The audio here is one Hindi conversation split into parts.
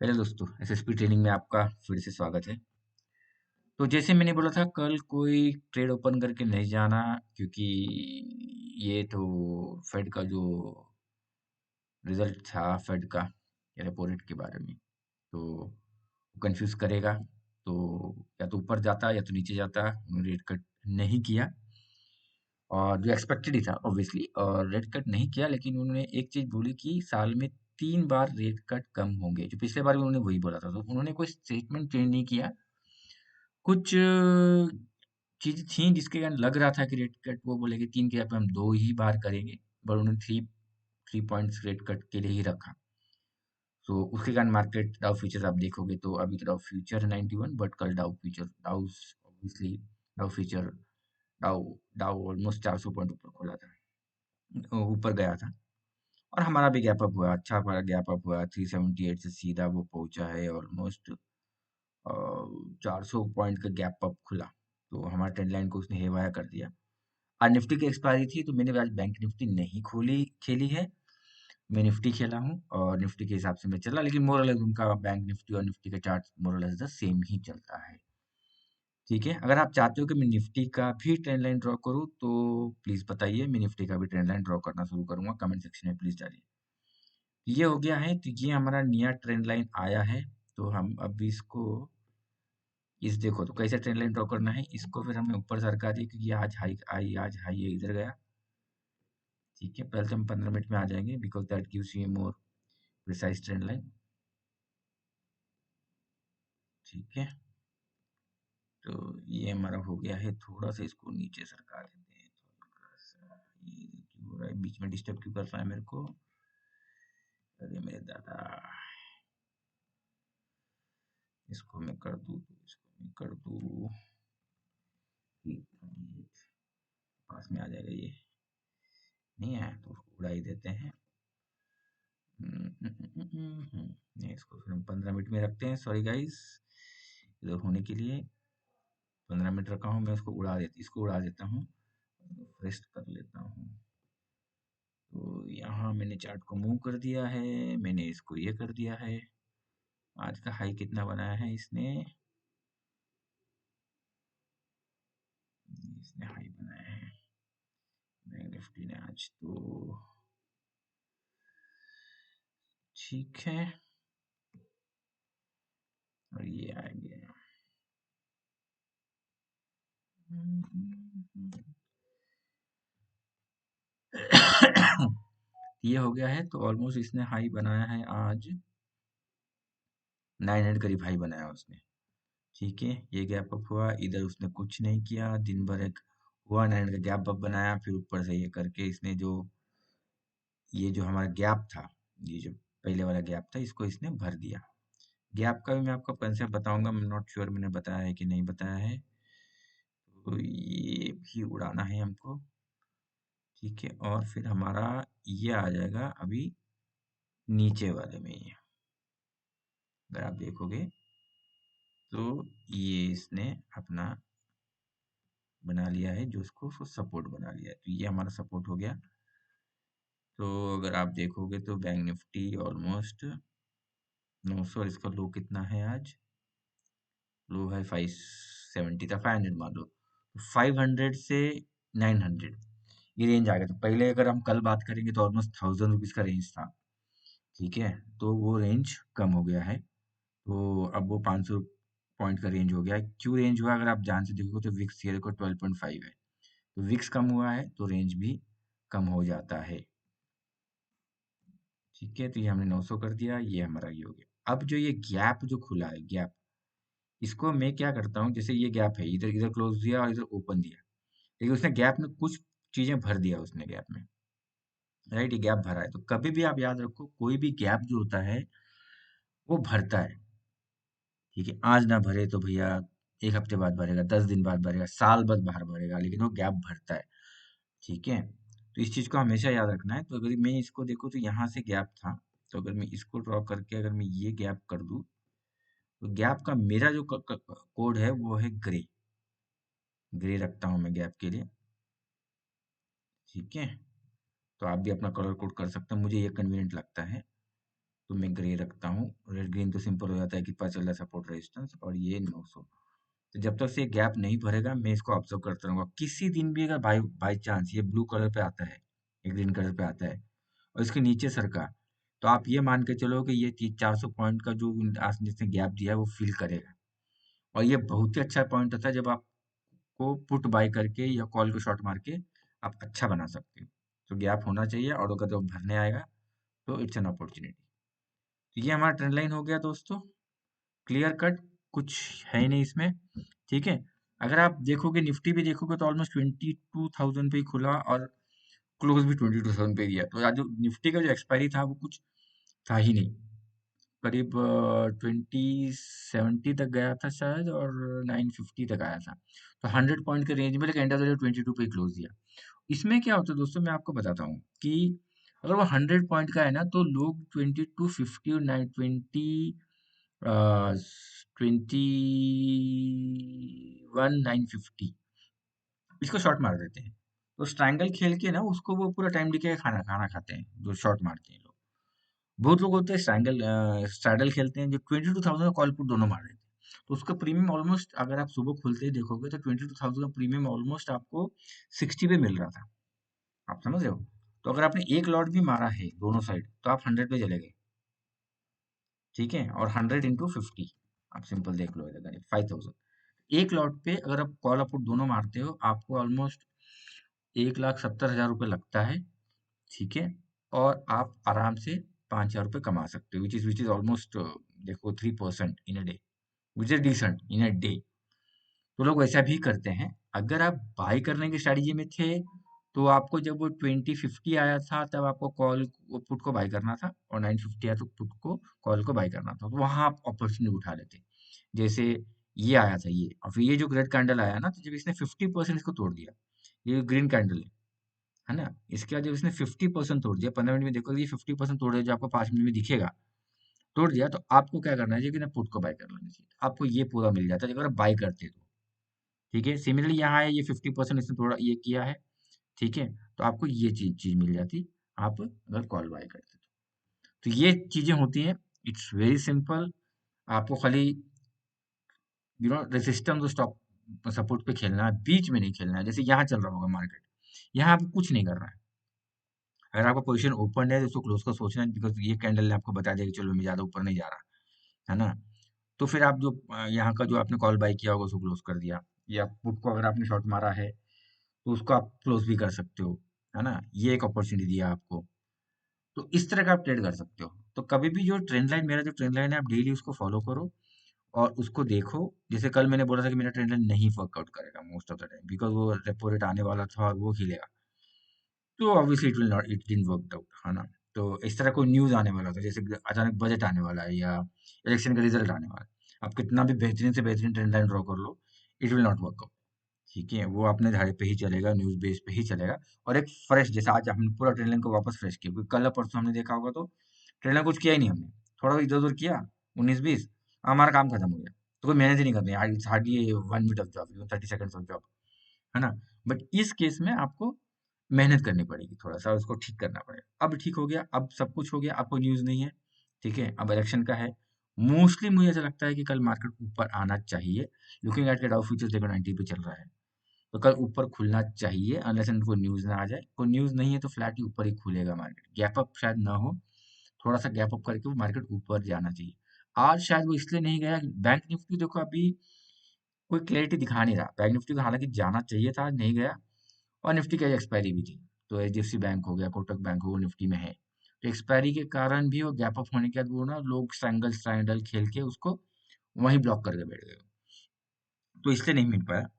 हेलो दोस्तों, एसएसपी ट्रेनिंग में आपका फिर से स्वागत है। तो जैसे मैंने बोला था कल कोई ट्रेड ओपन करके नहीं जाना, क्योंकि ये तो फेड का जो रिजल्ट था फेड का रेपो रेट के बारे में, तो कंफ्यूज करेगा। तो या तो ऊपर जाता या तो नीचे जाता। उन्होंने रेट कट नहीं किया, और जो एक्सपेक्टेड ही था ऑब्वियसली, और रेट कट नहीं किया। लेकिन उन्होंने एक चीज बोली कि साल में 3 बार रेट कट कम होंगे, जो पिछले बार भी उन्होंने वही बोला था। तो उन्होंने कोई स्टेटमेंट चेंज नहीं किया। कुछ चीज़ थी जिसके कारण लग रहा था कि रेट कट वो बोलेंगे 3 की जगह पे हम 2 ही बार करेंगे, पर उन्होंने 3 पॉइंट्स रेट कट के लिए ही रखा। तो उसके कारण मार्केट डाउ फ्यूचर आप देखोगे तो अभी तो डाउ फ्यूचर 91, बट कल डाउ फ्यूचर डाउ ऑब्वियसली डाउ फ्यूचर डाउ डाउ ऑलमोस्ट 400 पॉइंट ऊपर खोला था, ऊपर गया था। और हमारा भी गैप अप हुआ, अच्छा हमारा गैप अप हुआ। 378 से सीधा वो पहुंचा है ऑलमोस्ट 400 पॉइंट का गैप अप खुला। तो हमारा ट्रेंड लाइन को उसने हेवाया कर दिया। आज निफ्टी की एक्सपायरी थी, तो मैंने आज बैंक निफ्टी नहीं खोली खेली है। मैं निफ्टी खेला हूँ और निफ्टी के हिसाब से मैं चला, लेकिन मोरलेस उनका बैंक निफ्टी और निफ्टी का चार्ट मोरलेस द सेम ही चलता है। ठीक है, अगर आप चाहते हो कि मैं निफ्टी का भी ट्रेंड लाइन ड्रॉ करूँ तो प्लीज बताइए, मैं निफ्टी का भी ट्रेंड लाइन ड्रॉ करना शुरू करूंगा। कमेंट सेक्शन में प्लीज डालिए। ये हो गया है, तो ये हमारा नया ट्रेंड लाइन आया है। तो हम अब इसको इस देखो, तो कैसे ट्रेंड लाइन ड्रॉ करना है, इसको फिर हमें ऊपर सरका दी, क्योंकि आज हाई आई, आज हाई है, इधर गया। ठीक है, पहले तो हम 15 मिनट में आ जाएंगे, because that gives you more precise trend line. ठीक है, तो ये हमारा हो गया है। थोड़ा सा इसको नीचे सरका देते हैं, थोड़ा सा। ये क्यों हो रहा है, बीच में डिस्टर्ब क्यों कर रहा है मेरे को? अरे मेरे दादा, इसको मैं कर दूं तो इसको मैं कर दूं, पास में आ जाएगा ये। नहीं आया तो उड़ा ही देते हैं। नहीं, इसको फिर हम 15 मिनट में रखते हैं। सॉरी गाइस, इधर होने के लिए 15 मिनट रखा हूँ मैं। इसको उड़ा देता हूँ, रेस्ट कर लेता हूँ। तो यहाँ मैंने चार्ट को मूव कर दिया है, मैंने इसको ये कर दिया है। आज का हाई कितना बनाया है इसने? इसने हाई बनाया है बैंक निफ्टी ने आज, तो ठीक है। और ये आ गया। ये हो गया है, तो ऑलमोस्ट इसने हाई बनाया है आज 900 करीब हाई बनाया उसने। ठीक है, ये गैप अप हुआ, इधर उसने कुछ नहीं किया दिन भर। एक हुआ 900 का गैप अप बनाया, फिर ऊपर से ये करके इसने जो ये जो हमारा गैप था, ये जो पहले वाला गैप था, इसको इसने भर दिया। गैप का भी मैं आपको कंसेप्ट बताऊंगा, मैं नॉट श्योर मैंने बताया है कि नहीं बताया है। तो ये भी उड़ाना है हमको। ठीक है, और फिर हमारा ये आ जाएगा अभी नीचे वाले में। ये अगर आप देखोगे तो ये इसने अपना बना लिया है, जो उसको सपोर्ट बना लिया है। तो ये हमारा सपोर्ट हो गया। तो अगर आप देखोगे तो बैंक निफ्टी ऑलमोस्ट 900, और इसका लो कितना है आज? लो है 570 था, 500 मान लो। 500 से 900 ये रेंज आ गया। तो पहले अगर हम कल बात करेंगे तो ऑलमोस्ट 1000 रुपीज का रेंज था। ठीक है, तो वो रेंज कम हो गया है। तो अब वो 500 पॉइंट का रेंज हो गया है। क्यों रेंज हुआ, अगर आप ध्यान से देखोगे तो विक्स ये देखो 12.5 है। तो विक्स कम हुआ है तो रेंज भी कम हो जाता है। ठीक है, तो ये हमने 900 कर दिया, ये हमारा ये हो गया। अब जो ये गैप जो खुला है, गैप, इसको मैं क्या करता हूँ, जैसे ये गैप है, इधर इधर क्लोज दिया और इधर ओपन दिया, लेकिन उसने गैप में कुछ चीजें भर दिया उसने गैप में। राइट, ये गैप भरा है। तो कभी भी आप याद रखो, कोई भी गैप जो होता है वो भरता है। ठीक है, आज ना भरे तो भैया 1 हफ्ते बाद भरेगा, 10 दिन बाद भरेगा, साल बाद बाहर भरेगा, लेकिन वो गैप भरता है। ठीक है, तो इस चीज को हमेशा याद रखना है। तो अगर मैं इसको देखूँ तो यहाँ से गैप था, तो अगर मैं इसको ड्रॉ करके अगर मैं ये गैप कर दूं, तो गैप का मेरा जो कोड है वो है ग्रे। ग्रे रखता हूं मैं गैप के लिए। ठीक है, तो आप भी अपना कलर कोड कर सकते हैं, मुझे ये कन्वीनियंट लगता है। तो मैं ग्रे रखता हूँ। रेड ग्रीन तो सिंपल हो जाता है कि पता चल रहा है सपोर्ट रेजिस्टेंस, और ये 900। तो जब तक से गैप नहीं भरेगा मैं इसको ऑब्जर्व करता रहूंगा। किसी दिन भी अगर बाई बाई चांस ये ब्लू कलर पे आता है, ये ग्रीन कलर पे आता है और इसके नीचे सरका, तो आप ये मान के चलो कि ये 400 पॉइंट का जो आज जिसने गैप दिया है वो फिल करेगा। और ये बहुत ही अच्छा पॉइंट होता है जब आपको पुट बाय करके या कॉल को शॉर्ट मार के आप अच्छा बना सकते हो। तो गैप होना चाहिए, और अगर जब भरने आएगा तो इट्स एन अपॉर्चुनिटी। तो ये हमारा ट्रेंड लाइन हो गया दोस्तों, क्लियर कट, कुछ है ही नहीं इसमें। ठीक है, अगर आप देखोगे निफ्टी भी देखोगे तो ऑलमोस्ट 22,000 पे ही खुला और क्लोज भी 22,000 पे दिया। तो आज जो निफ्टी का जो एक्सपायरी था वो कुछ था ही नहीं, करीब 2070 तक गया था शायद, और 950 तक आया था। तो 100 पॉइंट के रेंज में, लेकिन एंड ऑफ द डे 22 पे क्लोज दिया। इसमें क्या होता है दोस्तों, मैं आपको बताता हूँ कि अगर वो 100 पॉइंट का है ना, तो लोग 2250 और 21 950 इसको शॉर्ट मार देते हैं। तो स्ट्रैंगल खेल के ना उसको वो पूरा टाइम लेके खाना खाना खाते हैं जो शॉर्ट मारते हैं लोग। बहुत लोग होते हैं स्ट्रैंगल स्ट्रैडल खेलते हैं जो 22,000 कॉल पुट दोनों मार देते हैं। तो उसका प्रीमियम ऑलमोस्ट, अगर आप सुबह खुलते ही देखोगे तो 22,000 का प्रीमियम ऑलमोस्ट आपको 60 पे मिल रहा था। आप समझ रहे हो? तो अगर आपने एक लॉट भी मारा है दोनों साइड तो आप 100 पे चले गए। ठीक है, और 100 इंटू 50, आप सिंपल देख लो इधर 5,000। एक लॉट पे अगर आप कॉल अपुट दोनों मारते हो आपको ऑलमोस्ट 1,70,000 रुपये लगता है। ठीक है, और आप आराम से 5,000 रुपये कमा सकते हो, विच इज ऑलमोस्ट देखो 3% in a day, which is decent in a day. तो लोग वैसा भी करते हैं। अगर आप बाय करने की स्ट्रेटजी में थे तो आपको जब वो 2050 आया था तब आपको कॉल पुट को बाय करना था, और 950 आया तो पुट को कॉल को बाय करना था। तो वहां आप अपॉर्चुनिटी उठा लेते। जैसे ये आया था ये, और फिर ये जो रेड कैंडल आया ना, तो जब इसने 50% इसको तोड़ दिया, ये ग्रीन कैंडल है ना, इसके बाद जब इसने 50% तोड़ दिया, 15 मिनट में देखो ये 50% तोड़ दिया जो आपको 5 मिनट में दिखेगा, तोड़ दिया, तो आपको क्या करना चाहिए कि ना पुट को बाय कर लेना चाहिए। आपको ये पूरा मिल जाता है अगर आप बाय करते तो। ठीक है, सिमिलरली यहाँ है ये 50% इसने थोड़ा ये किया है। ठीक है, तो आपको ये चीज चीज मिल जाती आप अगर कॉल बाय करते तो ये चीजें होती हैं। It's very simple. आपको खाली रेसिस्टेंस और स्टॉप सपोर्ट पे खेलना है, बीच में नहीं खेलना है। जैसे यहाँ चल रहा होगा मार्केट, यहाँ आपको कुछ नहीं करना है। अगर आपका पोजीशन ओपन है तो उसको क्लोज का सोचना है, बिकॉज ये कैंडल ने आपको बता दिया कि चलो मैं ज्यादा ऊपर नहीं जा रहा, है ना। तो फिर आप जो यहाँ का जो आपने कॉल बाय किया होगा उसको क्लोज कर दिया, या पुट को अगर आपने शॉर्ट मारा है तो उसको आप क्लोज भी कर सकते हो, है ना। ये एक अपॉर्चुनिटी दिया आपको। तो इस तरह का आप ट्रेड कर सकते हो। तो कभी भी जो ट्रेंड लाइन, मेरा जो ट्रेंड लाइन है, आप डेली उसको फॉलो करो और उसको देखो। जैसे कल मैंने बोला था कि मेरा ट्रेंड लाइन नहीं वर्कआउट करेगा most of the time, because वो रेपो रेट आने वाला था और वो हिलेगा। तो obviously it will not, it didn't work out, है ना। तो इस तरह कोई न्यूज आने वाला था, जैसे अचानक बजट आने वाला है या इलेक्शन का रिजल्ट आने वाला है, आप कितना भी बेहतरीन से बेहतरीन ट्रेंड लाइन ड्रॉ कर लो, इट विल नॉट वर्क। ठीक है, वो अपने धारे पे ही चलेगा, न्यूज़ बेस पे ही चलेगा। और एक फ्रेश, जैसे आज हमने पूरा ट्रेन लाइन को वापस फ्रेश किया, क्योंकि कल परसों हमने देखा होगा तो ट्रेन लाइन कुछ किया ही नहीं हमने, थोड़ा इधर उधर किया 19-20, हमारा काम खत्म हो गया। तो कोई मेहनत ही नहीं करनी, it's hardly 1 minute of job, 30 seconds of job, है ना। बट इस केस में आपको मेहनत करनी पड़ेगी, थोड़ा सा उसको ठीक करना पड़ेगा। अब ठीक हो गया, अब सब कुछ हो गया, अब कोई न्यूज़ नहीं है। ठीक है, अब इलेक्शन का है। मोस्टली मुझे ऐसा लगता है कि कल मार्केट ऊपर आना चाहिए। लुकिंग एट के डाउ फ्यूचर्स देखो 90 पे चल रहा है, तो कल ऊपर खुलना चाहिए, अनलेस एंड कोई न्यूज़ ना आ जाए। कोई न्यूज़ नहीं है तो फ्लैट ही ऊपर ही खुलेगा मार्केट, गैप अप शायद ना हो, थोड़ा सा गैप अप करके वो मार्केट ऊपर जाना चाहिए। आज शायद वो इसलिए नहीं गया, बैंक निफ्टी देखो अभी कोई क्लैरिटी दिखा नहीं रहा। बैंक निफ्टी को हालांकि जाना चाहिए था, आज नहीं गया। और निफ्टी की एक्सपायरी भी थी, तो एचडीएफसी बैंक हो गया, कोटक बैंक हो, वो निफ्टी में है। तो एक्सपायरी के कारण भी वो गैप अप होने के बाद वो ना लोग स्ट्रैंगल स्ट्रैंडल खेल के उसको वहीं ब्लॉक करके बैठ गए, तो इसलिए नहीं मिल पाया।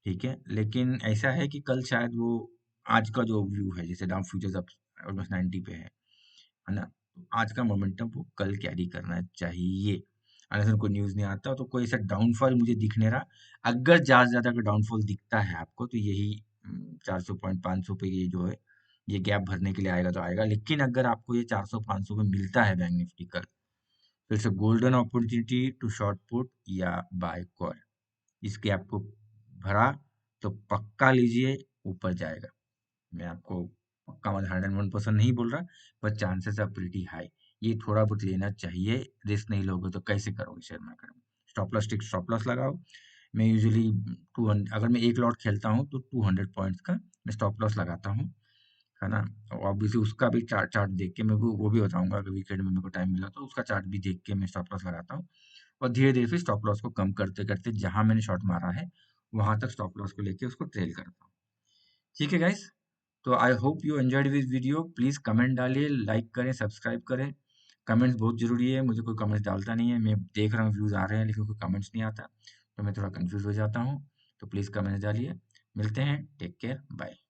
ठीक है, लेकिन ऐसा है कि कल शायद वो, आज का जो व्यू है, जैसे डाउ फ्यूचर्स अब ऑलमोस्ट 90 पे है ना, तो आज का मोमेंटम वो कल कैरी करना चाहिए। अगर कोई न्यूज़ नहीं आता तो कोई ऐसा डाउनफॉल मुझे दिख नहीं रहा। अगर ज़्यादा से ज़्यादा अगर डाउनफॉल दिखता है आपको तो यही 400 पॉइंट 500 पे ये जो है ये गैप भरने के लिए आएगा तो आएगा। लेकिन अगर आपको ये 400-500 पे मिलता है बैंक निफ्टी कल, तो it's a golden opportunity to short put या बाय कॉल। इसके आपको भरा तो पक्का लीजिए, ऊपर जाएगा। मैं आपको पक्का मतलब 101% नहीं बोल रहा, पर चांसेस आर प्रीटी हाई। ये थोड़ा बहुत लेना चाहिए। रिस्क नहीं लोगे तो कैसे करोगे शेयर मार्केट में? स्टॉप लॉस लगाओ। मैं यूजुअली 200, अगर मैं एक लॉट खेलता हूँ तो 200 पॉइंट्स का मैं स्टॉप लॉस लगाता हूँ, है ना। ऑब्वियसली उसका भी चार्ट चार्ट देख के मैं वो भी बताऊंगा, अगर वीकेंड में मेरे को टाइम मिला तो उसका चार्ट भी देख के मैं स्टॉप लॉस लगाता हूँ। और धीरे धीरे फिर स्टॉप लॉस को कम करते करते जहां मैंने शॉट मारा है वहां तक स्टॉप लॉस को लेके उसको ट्रेल करता हूँ। ठीक है गाइस, तो I hope you enjoyed this video. Please comment डालिए, लाइक करें, सब्सक्राइब करें। कमेंट्स बहुत जरूरी है, मुझे कोई कमेंट्स डालता नहीं है। मैं देख रहा हूँ व्यूज आ रहे हैं लेकिन कोई कमेंट्स नहीं आता, तो मैं थोड़ा कंफ्यूज हो जाता हूँ। तो प्लीज कमेंट्स डालिए। मिलते हैं, टेक केयर, बाय।